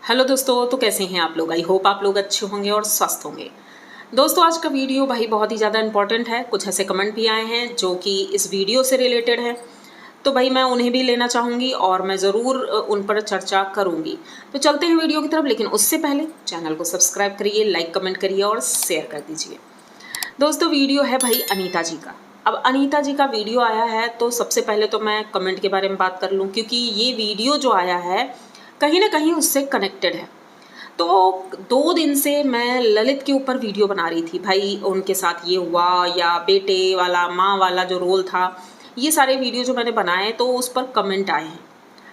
Hello दोस्तों, तो कैसे हैं आप लोग। आई होप आप लोग अच्छे होंगे और स्वस्थ होंगे। दोस्तों, आज का वीडियो भाई बहुत ही ज़्यादा इंपॉर्टेंट है। कुछ ऐसे कमेंट भी आए हैं जो कि इस वीडियो से रिलेटेड है, तो भाई मैं उन्हें भी लेना चाहूँगी और मैं ज़रूर उन पर चर्चा करूँगी। तो चलते हैं वीडियो की तरफ, लेकिन उससे पहले चैनल को सब्सक्राइब करिए, लाइक कमेंट करिए और शेयर कर दीजिए। दोस्तों, वीडियो है भाई अनीता जी का। अब अनीता जी का वीडियो आया है तो सबसे पहले तो मैं कमेंट के बारे में बात कर लूँ, क्योंकि ये वीडियो जो आया है कहीं ना कहीं उससे कनेक्टेड है। तो 2 दिन से मैं ललित के ऊपर वीडियो बना रही थी, भाई उनके साथ ये हुआ या बेटे वाला माँ वाला जो रोल था, ये सारे वीडियो जो मैंने बनाए तो उस पर कमेंट आए हैं।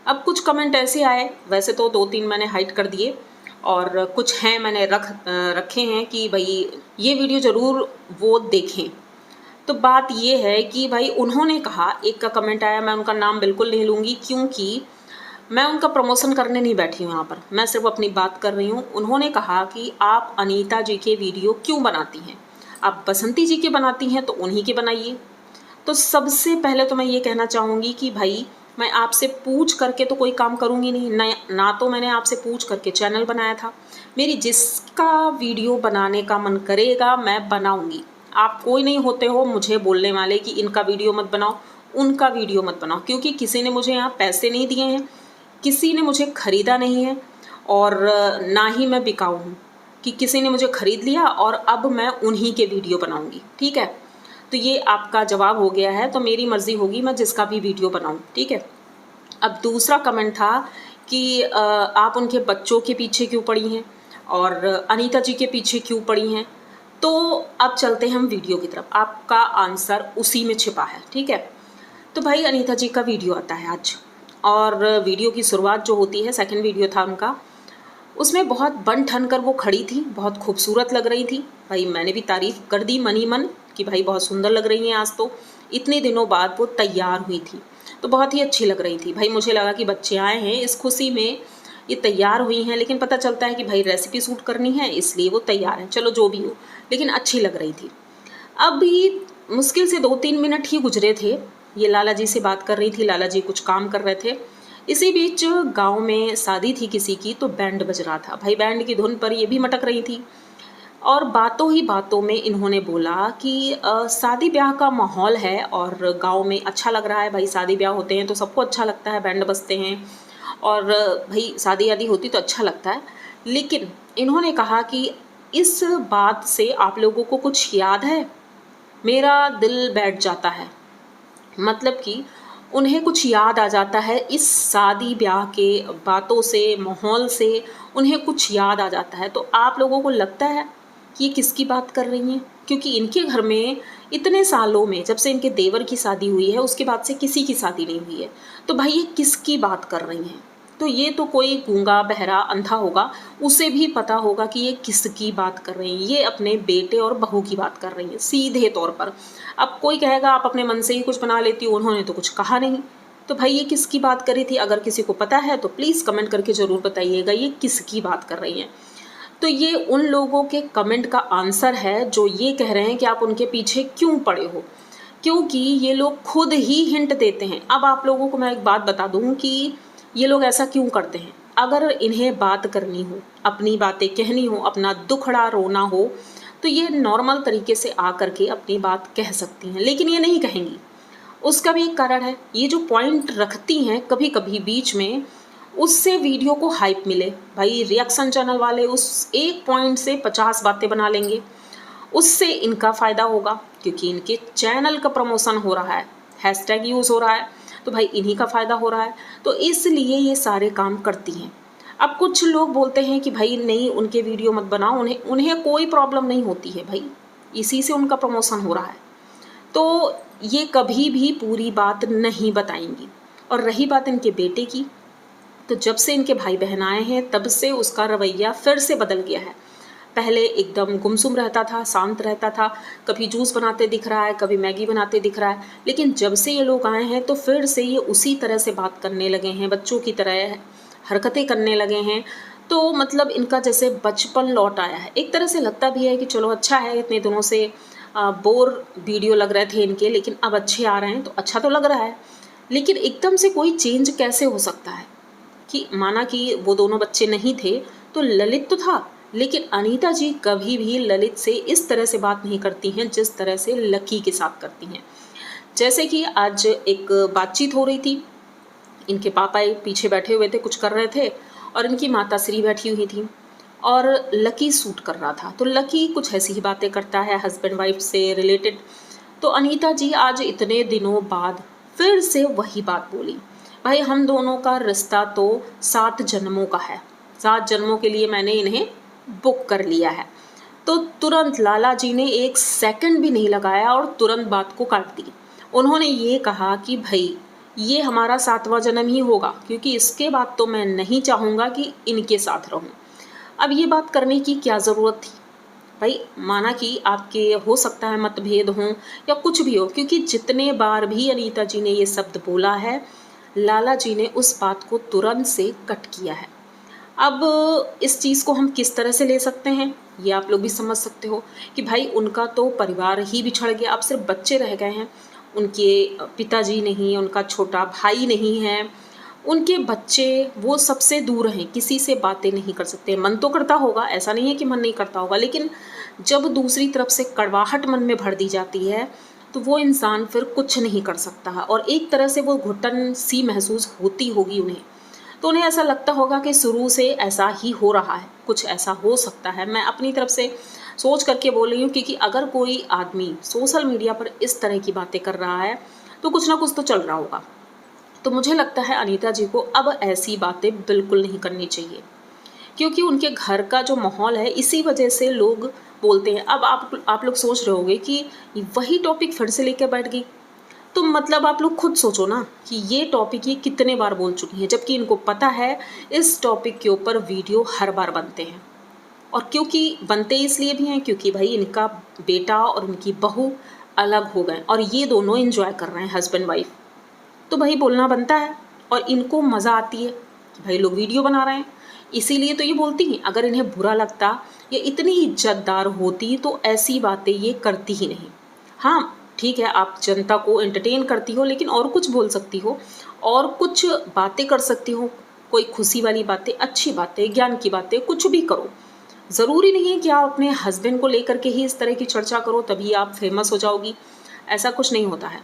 अब कुछ कमेंट ऐसे आए, वैसे तो 2-3 मैंने हाइड कर दिए और कुछ हैं मैंने रखे हैं कि भाई ये वीडियो ज़रूर वो देखें। तो बात ये है कि भाई उन्होंने कहा, एक का कमेंट आया, मैं उनका नाम बिल्कुल नहीं लूँगी क्योंकि मैं उनका प्रमोशन करने नहीं बैठी हूँ यहाँ पर, मैं सिर्फ अपनी बात कर रही हूँ। उन्होंने कहा कि आप अनीता जी के वीडियो क्यों बनाती हैं, आप बसंती जी के बनाती हैं तो उन्हीं के बनाइए। तो सबसे पहले तो मैं ये कहना चाहूँगी कि भाई मैं आपसे पूछ करके तो कोई काम करूँगी नहीं, ना तो मैंने आपसे पूछ करके चैनल बनाया था। मेरी जिसका वीडियो बनाने का मन करेगा मैं बनाऊँगी। आप कोई नहीं होते हो मुझे बोलने वाले कि इनका वीडियो मत बनाओ, उनका वीडियो मत बनाओ, क्योंकि किसी ने मुझे यहाँ पैसे नहीं दिए हैं, किसी ने मुझे ख़रीदा नहीं है और ना ही मैं बिकाऊ हूँ कि किसी ने मुझे ख़रीद लिया और अब मैं उन्हीं के वीडियो बनाऊँगी। ठीक है, तो ये आपका जवाब हो गया है। तो मेरी मर्ज़ी होगी मैं जिसका भी वीडियो बनाऊँ। ठीक है। अब दूसरा कमेंट था कि आप उनके बच्चों के पीछे क्यों पड़ी हैं और अनीता जी के पीछे क्यों पड़ी हैं। तो अब चलते हैं हम वीडियो की तरफ, आपका आंसर उसी में छिपा है। ठीक है, तो भाई अनीता जी का वीडियो आता है आज और वीडियो की शुरुआत जो होती है, सेकंड वीडियो था उनका, उसमें बहुत बन ठन कर वो खड़ी थी, बहुत खूबसूरत लग रही थी। भाई मैंने भी तारीफ़ कर दी मनी मन कि भाई बहुत सुंदर लग रही हैं आज तो। इतने दिनों बाद वो तैयार हुई थी तो बहुत ही अच्छी लग रही थी। भाई मुझे लगा कि बच्चे आए हैं, इस खुशी में ये तैयार हुई हैं, लेकिन पता चलता है कि भाई रेसिपी शूट करनी है इसलिए वो तैयार हैं। चलो जो भी हो, लेकिन अच्छी लग रही थी। अभी मुश्किल से 2-3 मिनट ही गुजरे थे, ये लाला जी से बात कर रही थी, लाला जी कुछ काम कर रहे थे। इसी बीच गांव में शादी थी किसी की, तो बैंड बज रहा था। भाई बैंड की धुन पर ये भी मटक रही थी और बातों ही बातों में इन्होंने बोला कि शादी ब्याह का माहौल है और गांव में अच्छा लग रहा है। भाई शादी ब्याह होते हैं तो सबको अच्छा लगता है, बैंड बजते हैं और भाई शादी आदि होती तो अच्छा लगता है। लेकिन इन्होंने कहा कि इस बात से आप लोगों को कुछ याद है, मेरा दिल बैठ जाता है। मतलब कि उन्हें कुछ याद आ जाता है इस शादी ब्याह के बातों से, माहौल से उन्हें कुछ याद आ जाता है। तो आप लोगों को लगता है कि ये किसकी बात कर रही हैं, क्योंकि इनके घर में इतने सालों में जब से इनके देवर की शादी हुई है उसके बाद से किसी की शादी नहीं हुई है। तो भाई ये किसकी बात कर रही हैं। तो ये तो कोई गूंगा बहरा अंधा होगा, उसे भी पता होगा कि ये किसकी बात कर रही हैं। ये अपने बेटे और बहू की बात कर रही हैं सीधे तौर पर। अब कोई कहेगा आप अपने मन से ही कुछ बना लेती हो, उन्होंने तो कुछ कहा नहीं। तो भाई ये किसकी बात करी थी, अगर किसी को पता है तो प्लीज़ कमेंट करके ज़रूर बताइएगा ये किसकी बात कर रही हैं। तो ये उन लोगों के कमेंट का आंसर है जो ये कह रहे हैं कि आप उनके पीछे क्यों पड़े हो, क्योंकि ये लोग खुद ही हिंट देते हैं। अब आप लोगों को मैं एक बात बता दूं कि ये लोग ऐसा क्यों करते हैं। अगर इन्हें बात करनी हो, अपनी बातें कहनी हो, अपना दुखड़ा रोना हो, तो ये नॉर्मल तरीके से आ करके अपनी बात कह सकती हैं, लेकिन ये नहीं कहेंगी। उसका भी एक कारण है, ये जो पॉइंट रखती हैं कभी कभी बीच में, उससे वीडियो को हाइप मिले। भाई रिएक्शन चैनल वाले उस एक पॉइंट से 50 बातें बना लेंगे, उससे इनका फ़ायदा होगा क्योंकि इनके चैनल का प्रमोशन हो रहा है, हैशटैग यूज़ हो रहा है, तो भाई इन्हीं का फ़ायदा हो रहा है। तो इसलिए ये सारे काम करती हैं। अब कुछ लोग बोलते हैं कि भाई नहीं उनके वीडियो मत बनाओ, उन्हें उन्हें कोई प्रॉब्लम नहीं होती है, भाई इसी से उनका प्रमोशन हो रहा है। तो ये कभी भी पूरी बात नहीं बताएंगी। और रही बात इनके बेटे की, तो जब से इनके भाई बहन आए हैं तब से उसका रवैया फिर से बदल गया है। पहले एकदम गुमसुम रहता था, शांत रहता था, कभी जूस बनाते दिख रहा है, कभी मैगी बनाते दिख रहा है। लेकिन जब से ये लोग आए हैं तो फिर से ये उसी तरह से बात करने लगे हैं, बच्चों की तरह हरकतें करने लगे हैं। तो मतलब इनका जैसे बचपन लौट आया है। एक तरह से लगता भी है कि चलो अच्छा है, इतने दिनों से बोर वीडियो लग रहे थे इनके, लेकिन अब अच्छे आ रहे हैं तो अच्छा तो लग रहा है। लेकिन एकदम से कोई चेंज कैसे हो सकता है। कि माना कि वो दोनों बच्चे नहीं थे तो ललित तो था, लेकिन अनीता जी कभी भी ललित से इस तरह से बात नहीं करती हैं जिस तरह से लकी के साथ करती हैं। जैसे कि आज एक बातचीत हो रही थी, इनके पापा पीछे बैठे हुए थे, कुछ कर रहे थे, और इनकी माता श्री बैठी हुई थी और लकी सूट कर रहा था। तो लकी कुछ ऐसी ही बातें करता है हस्बैंड वाइफ से रिलेटेड। तो अनीता जी आज इतने दिनों बाद फिर से वही बात बोली, भाई हम दोनों का रिश्ता तो 7 जन्मों का है, 7 जन्मों के लिए मैंने इन्हें बुक कर लिया है। तो तुरंत लाला जी ने 1 सेकंड भी नहीं लगाया और तुरंत बात को काट दी। उन्होंने ये कहा कि भाई ये हमारा 7वां जन्म ही होगा, क्योंकि इसके बाद तो मैं नहीं चाहूँगा कि इनके साथ रहूँ। अब ये बात करने की क्या ज़रूरत थी भाई? माना कि आपके हो सकता है मतभेद हों या कुछ भी हो, क्योंकि जितने बार भी अनीता जी ने ये शब्द बोला है, लाला जी ने उस बात को तुरंत से कट किया है। अब इस चीज़ को हम किस तरह से ले सकते हैं, ये आप लोग भी समझ सकते हो कि भाई उनका तो परिवार ही बिछड़ गया, अब सिर्फ बच्चे रह गए हैं। उनके पिताजी नहीं, उनका छोटा भाई नहीं है, उनके बच्चे वो सबसे दूर हैं, किसी से बातें नहीं कर सकते। मन तो करता होगा, ऐसा नहीं है कि मन नहीं करता होगा, लेकिन जब दूसरी तरफ से कड़वाहट मन में भर दी जाती है तो वो इंसान फिर कुछ नहीं कर सकता है, और एक तरह से वो घुटन सी महसूस होती होगी उन्हें। तो उन्हें ऐसा लगता होगा कि शुरू से ऐसा ही हो रहा है, कुछ ऐसा हो सकता है। मैं अपनी तरफ से सोच करके बोल रही हूँ, क्योंकि अगर कोई आदमी सोशल मीडिया पर इस तरह की बातें कर रहा है तो कुछ ना कुछ तो चल रहा होगा। तो मुझे लगता है अनीता जी को अब ऐसी बातें बिल्कुल नहीं करनी चाहिए, क्योंकि उनके घर का जो माहौल है इसी वजह से लोग बोलते हैं। अब आप लोग सोच रहे होंगे कि वही टॉपिक फिर से लेकर बैठ गई, तो मतलब आप लोग खुद सोचो ना कि ये टॉपिक ये कितने बार बोल चुकी हैं, जबकि इनको पता है इस टॉपिक के ऊपर वीडियो हर बार बनते हैं। और क्योंकि बनते इसलिए भी हैं क्योंकि भाई इनका बेटा और इनकी बहू अलग हो गए और ये दोनों एंजॉय कर रहे हैं हस्बैंड वाइफ, तो भाई बोलना बनता है। और इनको मज़ा आती है कि भाई लोग वीडियो बना रहे हैं, इसीलिए तो ये बोलती हैं। अगर इन्हें बुरा लगता या इतनी इज्जतदार होती तो ऐसी बातें ये करती ही नहीं। हाँ ठीक है, आप जनता को एंटरटेन करती हो, लेकिन और कुछ बोल सकती हो और कुछ बातें कर सकती हो, कोई खुशी वाली बातें, अच्छी बातें, ज्ञान की बातें, कुछ भी करो। ज़रूरी नहीं है कि आप अपने हस्बैंड को लेकर के ही इस तरह की चर्चा करो तभी आप फेमस हो जाओगी, ऐसा कुछ नहीं होता है।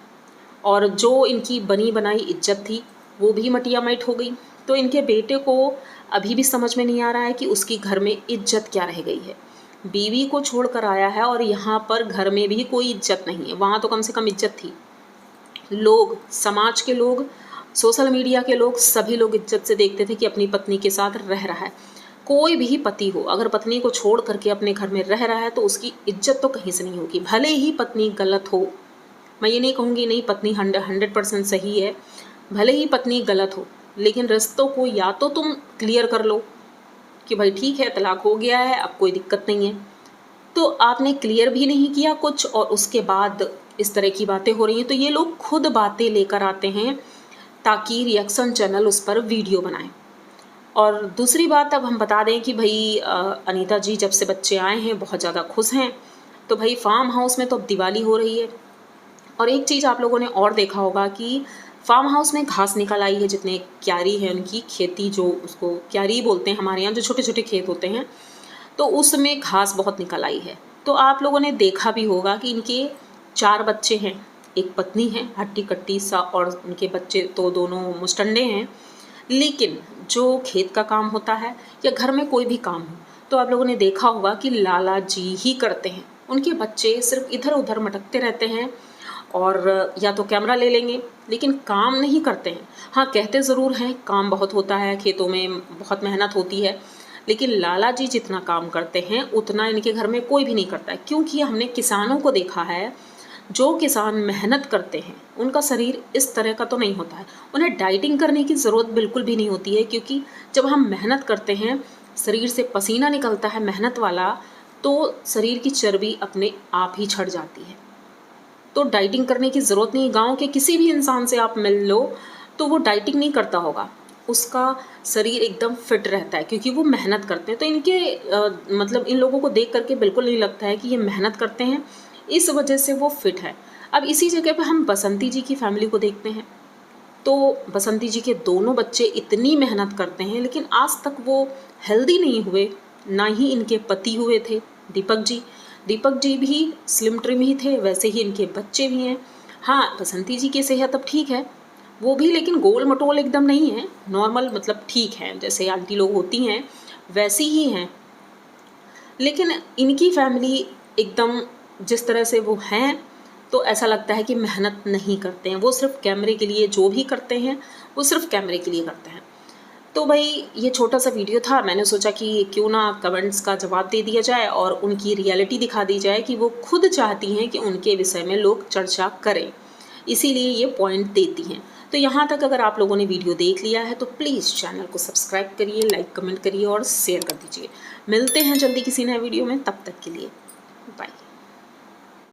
और जो इनकी बनी बनाई इज्जत थी वो भी मटिया माइट हो गई। तो इनके बेटे को अभी भी समझ में नहीं आ रहा है कि उसकी घर में इज्जत क्या रह गई है। बीवी को छोड़ कर आया है और यहाँ पर घर में भी कोई इज्जत नहीं है, वहाँ तो कम से कम इज्जत थी। लोग, समाज के लोग, सोशल मीडिया के लोग, सभी लोग इज्जत से देखते थे कि अपनी पत्नी के साथ रह रहा है। कोई भी पति हो, अगर पत्नी को छोड़ करके अपने घर में रह रहा है तो उसकी इज्जत तो कहीं से नहीं होगी, भले ही पत्नी गलत हो। मैं ये नहीं कहूँगी नहीं, पत्नी 100% सही है, भले ही पत्नी गलत हो, लेकिन रिश्तों को या तो तुम क्लियर कर लो कि भाई ठीक है तलाक हो गया है, अब कोई दिक्कत नहीं है। तो आपने क्लियर भी नहीं किया कुछ और उसके बाद इस तरह की बातें हो रही हैं। तो ये लोग खुद बातें लेकर आते हैं ताकि रिएक्शन चैनल उस पर वीडियो बनाएं। और दूसरी बात अब हम बता दें कि भाई अनीता जी जब से बच्चे आए हैं बहुत ज़्यादा खुश हैं। तो भाई फार्म हाउस में तो अब दिवाली हो रही है। और एक चीज़ आप लोगों ने और देखा होगा कि फार्म हाउस में घास निकल आई है, जितने क्यारी है उनकी खेती, जो उसको क्यारी बोलते हैं हमारे यहाँ, जो छोटे छोटे खेत होते हैं, तो उसमें घास बहुत निकल आई है। तो आप लोगों ने देखा भी होगा कि इनके 4 बच्चे हैं, एक पत्नी है हट्टी कट्टी सा, और उनके बच्चे तो दोनों मुस्टंडे हैं। लेकिन जो खेत का काम होता है या घर में कोई भी काम हो तो आप लोगों ने देखा होगा कि लाला जी ही करते हैं। उनके बच्चे सिर्फ इधर उधर मटकते रहते हैं और या तो कैमरा ले लेंगे, लेकिन काम नहीं करते हैं। हाँ, कहते ज़रूर हैं काम बहुत होता है, खेतों में बहुत मेहनत होती है, लेकिन लाला जी जितना काम करते हैं उतना इनके घर में कोई भी नहीं करता है। क्योंकि हमने किसानों को देखा है, जो किसान मेहनत करते हैं उनका शरीर इस तरह का तो नहीं होता है। उन्हें डाइटिंग करने की ज़रूरत बिल्कुल भी नहीं होती है, क्योंकि जब हम मेहनत करते हैं, शरीर से पसीना निकलता है मेहनत वाला, तो शरीर की चर्बी अपने आप ही छट जाती है। तो डाइटिंग करने की ज़रूरत नहीं। गांव के किसी भी इंसान से आप मिल लो तो वो डाइटिंग नहीं करता होगा, उसका शरीर एकदम फिट रहता है क्योंकि वो मेहनत करते हैं। तो इनके मतलब इन लोगों को देख करके बिल्कुल नहीं लगता है कि ये मेहनत करते हैं, इस वजह से वो फिट है। अब इसी जगह पे हम बसंती जी की फैमिली को देखते हैं। तो बसंती जी के दोनों बच्चे इतनी मेहनत करते हैं लेकिन आज तक वो हेल्दी नहीं हुए, ना ही इनके पति हुए थे दीपक जी भी स्लिम ट्रिम ही थे, वैसे ही इनके बच्चे भी हैं। हाँ, बसंती जी की सेहत अब ठीक है, वो भी लेकिन गोल मटोल एकदम नहीं है, नॉर्मल मतलब ठीक है, जैसे आंटी लोग होती हैं वैसी ही हैं। लेकिन इनकी फैमिली एकदम जिस तरह से वो हैं, तो ऐसा लगता है कि मेहनत नहीं करते हैं, वो सिर्फ कैमरे के लिए जो भी करते हैं वो सिर्फ कैमरे के लिए करते हैं। तो भाई ये छोटा सा वीडियो था, मैंने सोचा कि क्यों ना कमेंट्स का जवाब दे दिया जाए और उनकी रियलिटी दिखा दी जाए कि वो खुद चाहती हैं कि उनके विषय में लोग चर्चा करें, इसीलिए ये पॉइंट देती हैं। तो यहाँ तक अगर आप लोगों ने वीडियो देख लिया है तो प्लीज़ चैनल को सब्सक्राइब करिए, लाइक कमेंट करिए और शेयर कर दीजिए। मिलते हैं जल्दी किसी नए वीडियो में, तब तक के लिए बाय।